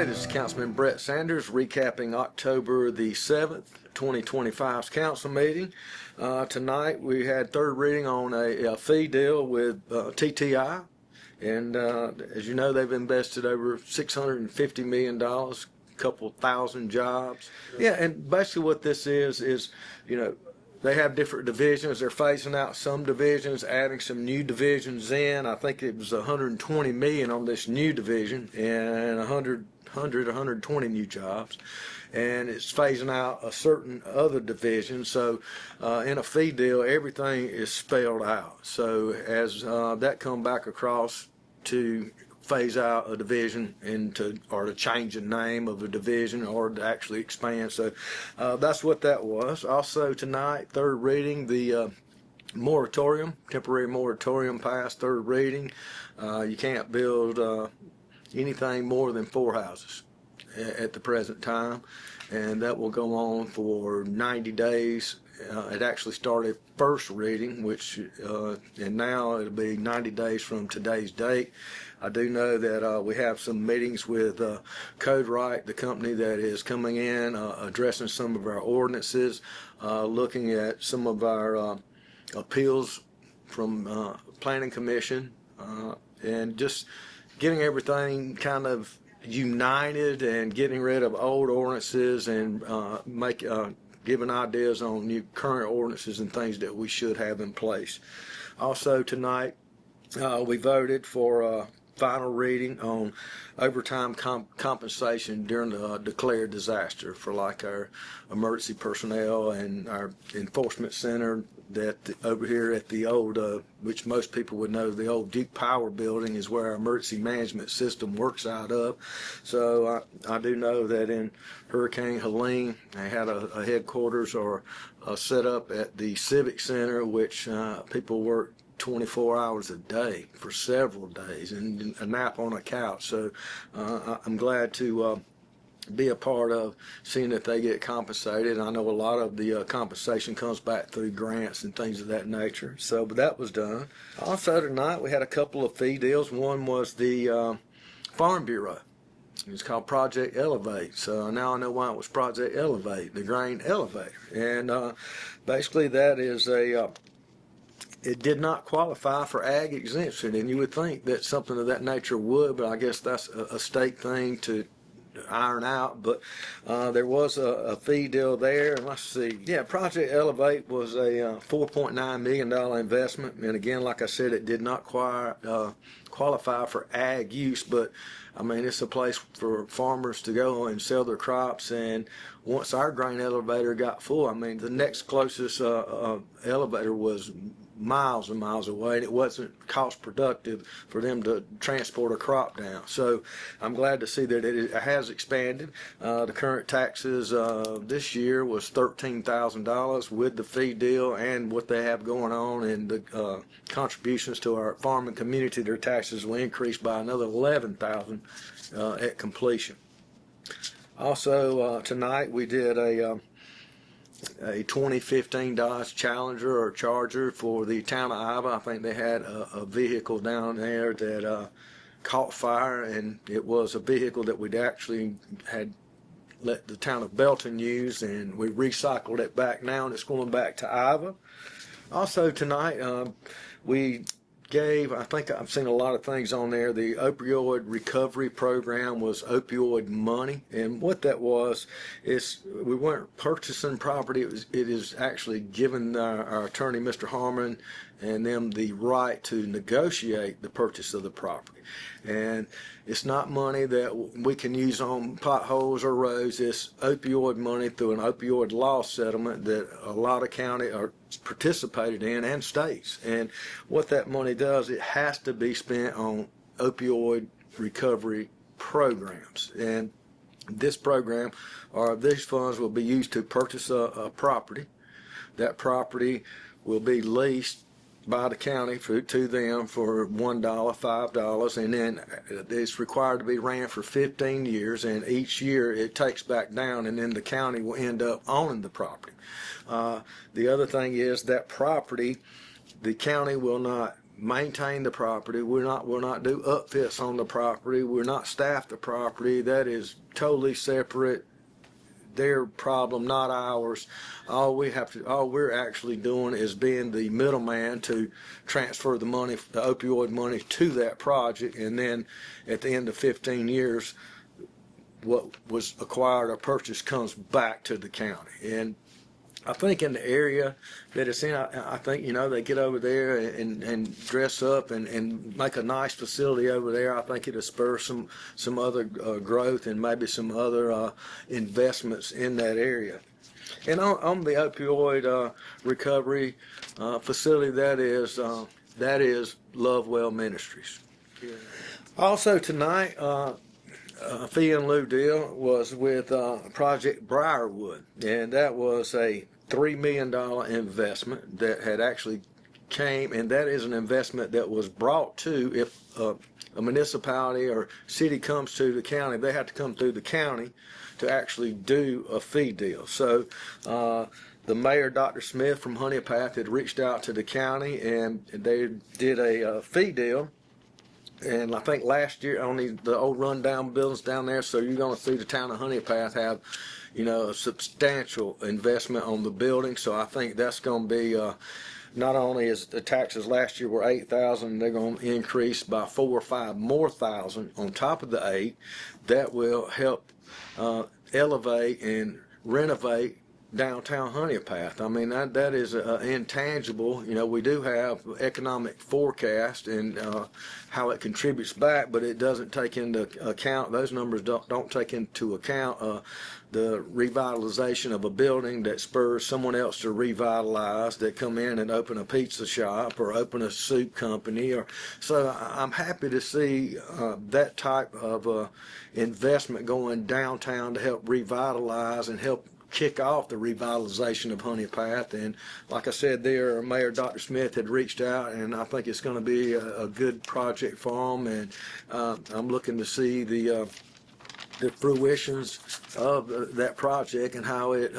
This is Councilman Brett Sanders recapping October the 7th, 2025's council meeting. Tonight we had third reading on a fee deal with TTI, and as you know, they've invested over $650 million, a couple thousand jobs. Yeah, and basically what this is, you know, they have different divisions. They're phasing out some divisions, adding some new divisions in. I think it was 120 million on this new division and 120 new jobs. And it's phasing out a certain other division. So in a fee deal, everything is spelled out. So as that come back across to phase out a division or to change the name of a division or to actually expand. So that's what that was. Also tonight, third reading, the moratorium, temporary moratorium passed third reading. You can't build anything more than 4 houses at the present time, and that will go on for 90 days. It actually started first reading, and now it'll be 90 days from today's date. I do know that we have some meetings with CodeWright, the company that is coming in, addressing some of our ordinances, looking at some of our appeals from Planning Commission, and just getting everything kind of united and getting rid of old ordinances and giving ideas on new current ordinances and things that we should have in place. Also tonight, we voted for final reading on overtime compensation during the declared disaster for like our emergency personnel and our enforcement center that over here at the old, which most people would know, the old Duke Power building is where our emergency management system works out of. So I do know that in Hurricane Helene, they had a headquarters or a setup at the Civic Center, which people work 24 hours a day for several days and a nap on a couch. So I'm glad to be a part of seeing that they get compensated. I know a lot of the compensation comes back through grants and things of that nature. So, but that was done. Also tonight we had a couple of fee deals. One was the Farm Bureau. It's called Project Elevate. So now I know why it was Project Elevate, the grain elevator. And basically that is it did not qualify for ag exemption, and you would think that something of that nature would, but I guess that's a state thing to iron out. But there was a fee deal there, and let's see. Yeah, Project Elevate was a $4.9 million investment, and again, like I said, it did not qualify for ag use, but I mean, it's a place for farmers to go and sell their crops. And once our grain elevator got full, I mean, the next closest elevator was miles and miles away, and it wasn't cost productive for them to transport a crop down. So I'm glad to see that it has expanded. The current taxes this year was $13,000 with the fee deal and what they have going on, and the contributions to our farming community. Their taxes will increase by another $11,000 at completion. Also tonight we did a 2015 Dodge Challenger or Charger for the town of Iva. I think they had a vehicle down there that caught fire, and it was a vehicle that we'd actually had let the town of Belton use, and we recycled it back now, and it's going back to Iva. Also tonight we gave, I think I've seen a lot of things on there, the opioid recovery program was opioid money, and what that was is we weren't purchasing property, it is actually giving our attorney, Mr. Harmon, and them the right to negotiate the purchase of the property. And it's not money that we can use on potholes or roads. It's opioid money through an opioid law settlement that a lot of county are participated in, and states. And what that money does, it has to be spent on opioid recovery programs. And this program, or these funds, will be used to purchase a property. That property will be leased by the county to them for $1, $5, and then it's required to be ran for 15 years, and each year it takes back down, and then the county will end up owning the property. The other thing is that property, the county will not maintain the property. We'll not do upfits on the property. We'll not staff the property. That is totally separate. Their problem, not ours. All we're actually doing is being the middleman to transfer the money, the opioid money, to that project, and then at the end of 15 years, what was acquired or purchased comes back to the county. And I think in the area that it's in, I think, they get over there and dress up and make a nice facility over there. I think it'll spur some other growth and maybe some other investments in that area. And on the opioid recovery facility, that is Lovewell Ministries. Also tonight, fee in lieu deal was with Project Briarwood, and that was a $3 million investment that had actually came, and that is an investment that was brought to, if a municipality or city comes to the county, they have to come through the county to actually do a fee deal. So the mayor, Dr. Smith from Honeypath, had reached out to the county, and they did a fee deal. And I think last year, only the old rundown buildings down there, so you're going to see the town of Honeypath have, a substantial investment on the building. So I think that's going to be, not only is the taxes last year were $8,000, they're going to increase by 4 or 5 more thousand on top of the 8. That will help elevate and renovate downtown Honeypath. I mean, that is intangible. We do have economic forecast and how it contributes back, but it doesn't take into account, those numbers don't take into account the revitalization of a building that spurs someone else to revitalize, that come in and open a pizza shop or open a soup company. So I'm happy to see that type of investment going downtown to help revitalize and help kick off the revitalization of Honeypath. And like I said, there, Mayor Dr. Smith had reached out, and I think it's going to be a good project for them. And I'm looking to see the fruitions of that project and how it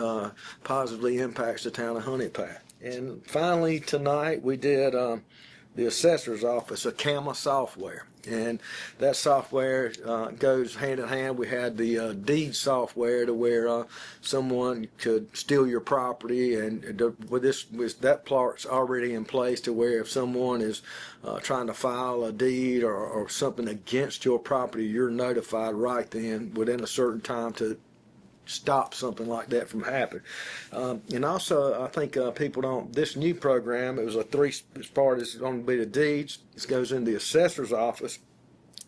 positively impacts the town of Honeypath. And finally, tonight we did the assessor's office, a CAMA software. And that software goes hand in hand. We had the deed software to where someone could steal your property, and that part's already in place to where if someone is trying to file a deed or something against your property, you're notified right then within a certain time to stop something like that from happening. And also, I think people don't, this new program, it was a 3-part, it's going to be the deeds, it goes in the assessor's office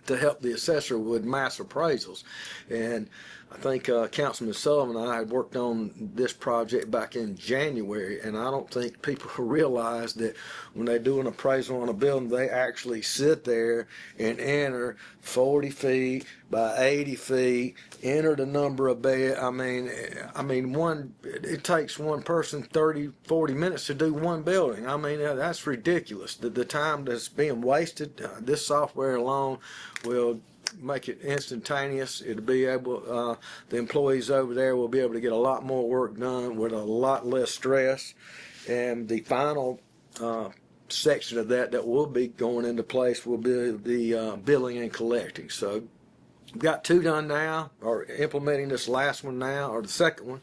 to help the assessor with mass appraisals. And I think Councilman Sullivan and I had worked on this project back in January, and I don't think people realize that when they do an appraisal on a building, they actually sit there and enter 40 feet by 80 feet, enter the number of bed. I mean, it takes one person 30, 40 minutes to do one building. I mean, that's ridiculous. The time that's being wasted, this software alone will make it instantaneous. It'll be able, the employees over there will be able to get a lot more work done with a lot less stress. And the final section of that will be going into place will be the billing and collecting. So we've got 2 done now, or implementing this last one now, or the second one,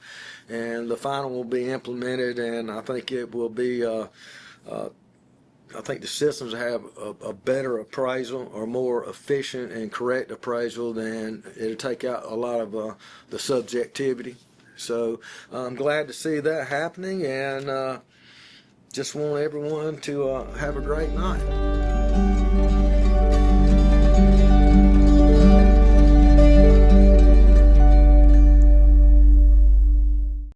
and the final will be implemented, and I think it will be I think the systems have a better appraisal, or more efficient and correct appraisal, than it'll take out a lot of the subjectivity. So I'm glad to see that happening, and just want everyone to have a great night.